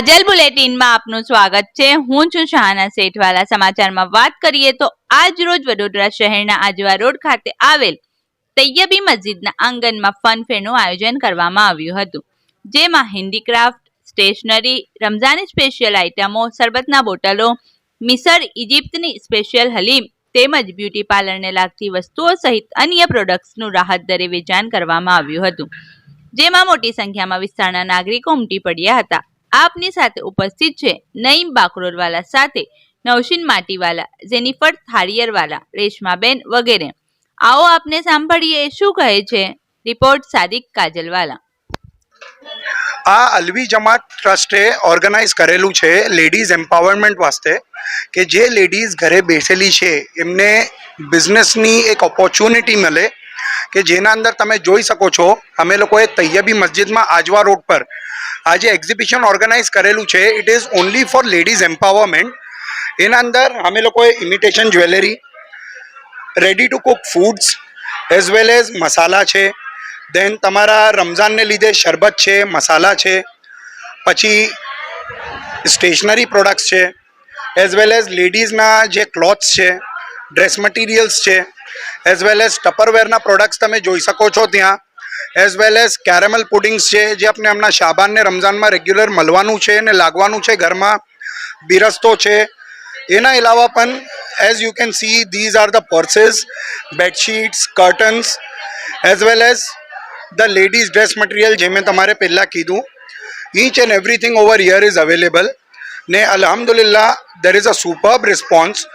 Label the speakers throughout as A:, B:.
A: કાજલ બુલેટિનમાં આપનું સ્વાગત છે। હું છું શાહના સેઠવાલા। સમાચારમાં વાત કરીએ તો આજ રોજ વડોદરા શહેરના આજવા રોડ ખાતે આવેલ તૈયબી મસ્જિદના આંગણમાં ફન ફેરનું આયોજન કરવામાં આવ્યું હતું, જેમાં હેન્ડીક્રાફ્ટ, સ્ટેશનરી, રમઝાની સ્પેશિયલ આઇટમો, શરબતના બોટલો, મિસર ઇજિપ્તની સ્પેશિયલ હલીમ તેમજ બ્યુટી પાર્લરને લાગતી વસ્તુઓ સહિત અન્ય પ્રોડક્ટ્સનું રાહત દરે વેચાણ કરવામાં આવ્યું હતું, જેમાં મોટી સંખ્યામાં વિસ્તારના નાગરિકો ઉમટી પડ્યા હતા। આપની સાથે ઉપસ્થિત છે નઈમ બાકરોલવાલા સાથે નવશીન માટીવાલા, જેનિફર થાળિયરવાલા, રેશમાબેન વગેરે। आओ आपने सांभळीए શું કહે છે। રિપોર્ટ સાદિક કાજલવાલા।
B: આ અલવી જમાત ટ્રસ્ટે ઓર્ગેનાઇઝ કરેલું છે લેડીઝ એમ્પાવરમેન્ટ વાસ્તે કે જે લેડીઝ ઘરે બેસેલી છે એમને બિઝનેસની એક ઓપોર્ચ્યુનિટી મળે કે જેના અંદર તમે જોઈ શકો છો અમે લોકોએ તૈયબી મસ્જિદમાં આજવા રોડ પર આજે એક્ઝિબિશન ઓર્ગેનાઇઝ કરેલું છે। It is only for ladies empowerment. એના અંદર અમે લોકોએ imitation jewellery, ready to cook foods as well as masala છે, દેન તમારા રમઝાનને લીધે શરબત છે, મસાલા છે, પછી સ્ટેશનરી પ્રોડક્ટ્સ છે, એઝ વેલ એઝ લેડીઝના જે ક્લોથ્સ છે, ડ્રેસ મટીરિયલ્સ છે, એઝ વેલ એઝ ટપરવેરના પ્રોડક્ટ્સ તમે જોઈ શકો છો ત્યાં, એઝ વેલ એઝ કેરેમલ પુડિંગ્સ છે જે આપણે હમણાં શાબાન ને રમઝાનમાં રેગ્યુલર મળવાનું છે ને લાગવાનું છે ઘરમાં, બિરસ્તો છે। એના અલાવા પણ as you can see these are the purses, bedsheets, curtains as well as the ladies dress material જે મેં તમારે પહેલાં કીધું। Each and everything over here is available ને અલ્હમ્દુલિલ્લાહ there is a superb response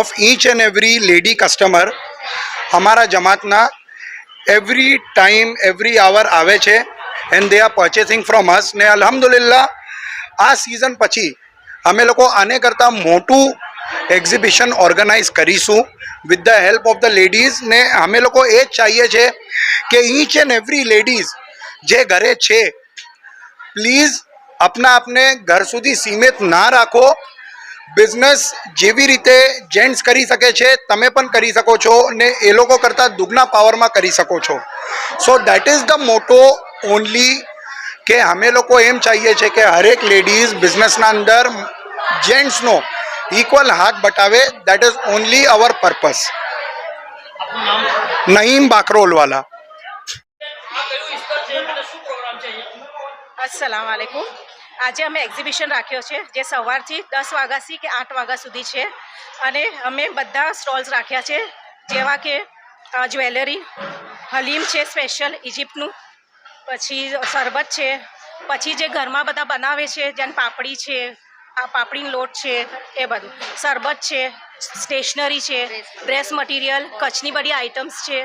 B: of each and every lady customer. અમારા જમાતના every time every hour આવે છે and they are purchasing from us ને અલ્હમ્દુલિલ્લાહ આ સિઝન પછી અમે લોકો આને કરતાં મોટું એક્ઝિબિશન ઓર્ગેનાઇઝ કરીશું with the help of the ladies ને અમે લોકો એ જ ચાહીએ છીએ કે ઈચ એન્ડ એવરી લેડીઝ જે ઘરે છે પ્લીઝ આપના આપને ઘર સુધી સીમિત ના રાખો। બિઝનેસ જેવી રીતે જેન્ટ્સ કરી શકે છે તમે પણ કરી શકો છો ને એ લોકો કરતાં દુગના પાવરમાં કરી શકો છો। સો દેટ ઇઝ ધ મોટો ઓનલી કે અમે લોકો એમ ચાહીએ છીએ કે હરેક લેડીઝ બિઝનેસના અંદર જેન્ટ્સનો ઇક્વલ હાથ બતાવે। That is only our purpose. Naeem Bakrolwala.
C: अस्सलाम वालेकुम। આજે અમે એક્ઝિબિશન રાખ્યો છે જે સવારથી 10 વાગ્યાથી કે 8 વાગ્યા સુધી છે અને અમે બધા સ્ટોલ્સ રાખ્યા છે જેવા કે જ્વેલરી, હલીમ છે સ્પેશિયલ ઇજિપ્તનું, પછી શરબત છે, પછી જે ઘરમાં બધા બનાવે છે જેમ પાપડી છે, આ પાપડીનો લોટ છે, એ બધું શરબત છે, સ્ટેશનરી છે, ડ્રેસ મટીરિયલ, કચ્છની બધી આઇટમ્સ છે,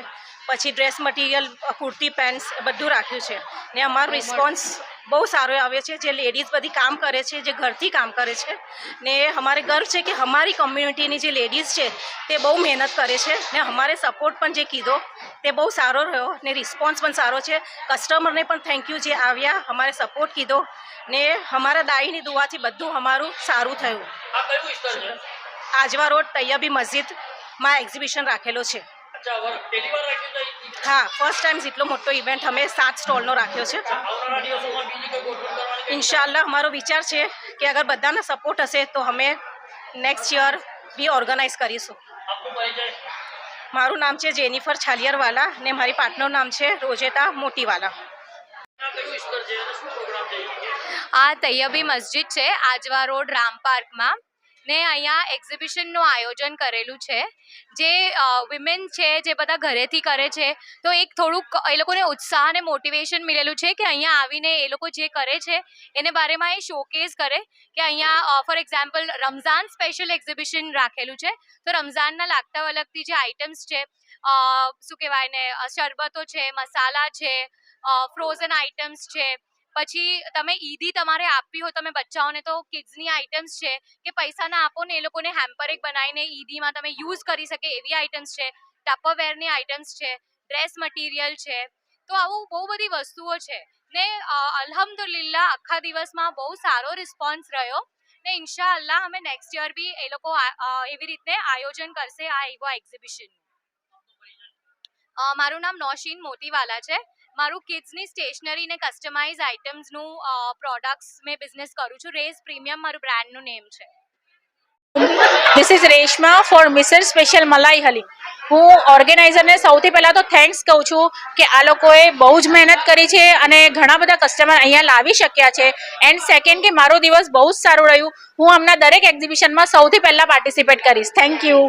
C: પછી ડ્રેસ મટીરિયલ, કુર્તી પેન્ટ્સ બધું રાખ્યું છે ને અમારો રિસ્પોન્સ બહુ સારો આવે છે। જે લેડીઝ બધી કામ કરે છે, જે ઘરથી કામ કરે છે ને અમારે ગર્વ છે કે અમારી કમ્યુનિટીની જે લેડીઝ છે તે બહુ મહેનત કરે છે ને અમારે સપોર્ટ પણ જે કીધો તે બહુ સારો રહ્યો ને રિસ્પોન્સ પણ સારો છે। કસ્ટમરને પણ થેન્ક યુ જે આવ્યા, અમારે સપોર્ટ કીધો ને અમારા દાઈની દુઆથી બધું અમારું સારું થયું। આજવા રોડ તૈયબી મસ્જિદમાં એક્ઝિબિશન રાખેલો છે। હા, ફર્સ્ટ ટાઈમ જેટલો મોટો ઇવેન્ટ અમે 7 સ્ટોલનો રાખ્યો છે। ઇન્શાઅલ્લાહ અમારો વિચાર છે કે અગર બધાનો સપોર્ટ હશે તો અમે નેક્સ્ટ યર બી ઓર્ગેનાઇઝ કરીશું। મારું નામ છે જેનિફર છાલિયરવાલા ને મારી પાર્ટનરનું નામ છે રોજેતા મોટીવાલા।
D: આ તૈયબી મસ્જિદ છે આજવા રોડ રામ પાર્કમાં ને અહીંયા એક્ઝિબિશનનું આયોજન કરેલું છે। જે વિમેન છે જે બધા ઘરેથી કરે છે તો એક થોડુંક એ લોકોને ઉત્સાહ અને મોટિવેશન મળેલું છે કે અહીંયા આવીને એ લોકો જે કરે છે એને બારેમાં એ શોકેસ કરે કે અહીંયા for example Ramzan special exhibition રાખેલું છે તો રમઝાનના લાગતા વળગતી જે આઇટમ્સ છે, શું કહેવાય ને, શરબતો છે, મસાલા છે, ફ્રોઝન આઇટમ્સ છે, પછી તમે ઈદી તમારે આપવી હોય તમે બચ્ચાઓને તો કિડ્સની આઇટમ્સ છે કે પૈસા ના આપો ને એ લોકોને હેમ્પર એક બનાવીને ઈદીમાં તમે યુઝ કરી શકે એવી આઇટમ્સ છે, ટપરવેરની આઇટમ્સ છે, ડ્રેસ મટીરિયલ છે, તો આવું બહુ બધી વસ્તુઓ છે ને અલ્હમ્દુલિલ્લાહ આખા દિવસમાં બહુ સારો રિસ્પોન્સ રહ્યો ને ઇન્શાઅલ્લાહ અમે નેક્સ્ટ યર બી એ લોકો એવી રીતે આયોજન કરશે આ એવો એક્ઝિબિશન। મારું નામ નૌશીન મોતીવાલા છે મારું કિડ્સની સ્ટેશનરી ને કસ્ટમાઇઝ આઇટમ્સનું પ્રોડક્ટ્સ મેં બિઝનેસ કરું છું. રેઝ પ્રીમિયમ મારું બ્રાન્ડનું નેમ છે.
C: This is Reshma for Misar special malai haleem. હું ઓર્ગેનાઇઝરને સૌથી પહેલાં તો થેન્ક્સ કહું છું કે આ લોકોએ બહુ જ મહેનત કરી છે અને ઘણા બધા કસ્ટમર અહીંયા લાવી શક્યા છે. એન્ડ સેકન્ડ કે મારો દિવસ બહુ જ સારું રહ્યું. હું હમણાં દરેક એક્ઝિબિશનમાં સૌથી પહેલાં પાર્ટિસિપેટ કરીશ. Thank you.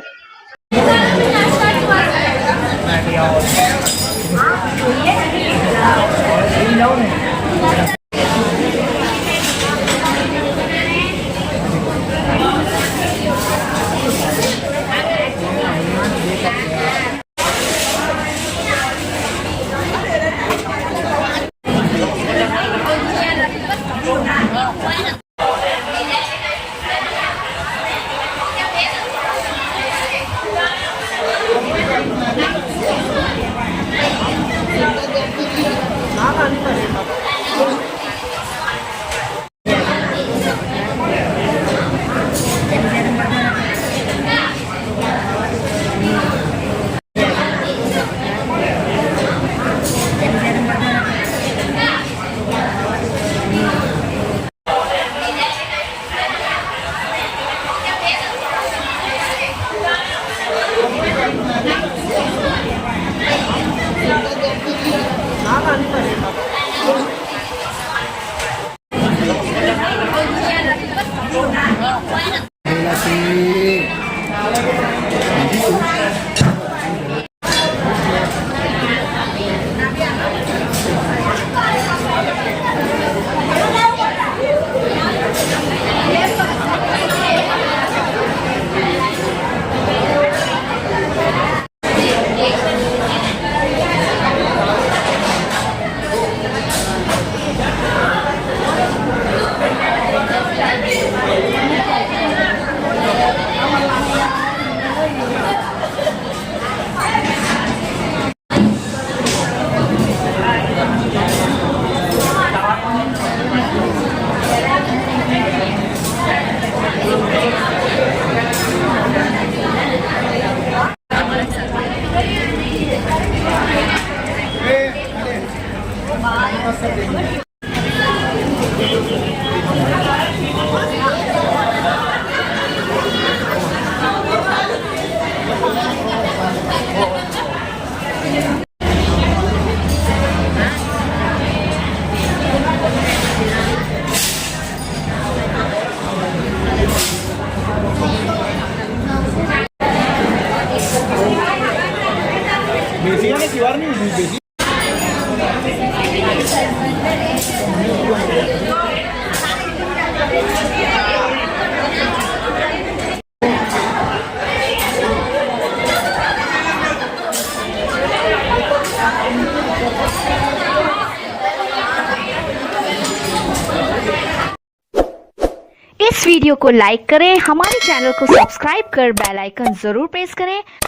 E: इस वीडियो को लाइक करें, हमारे चैनल को सब्सक्राइब कर बेल आइकन जरूर प्रेस करें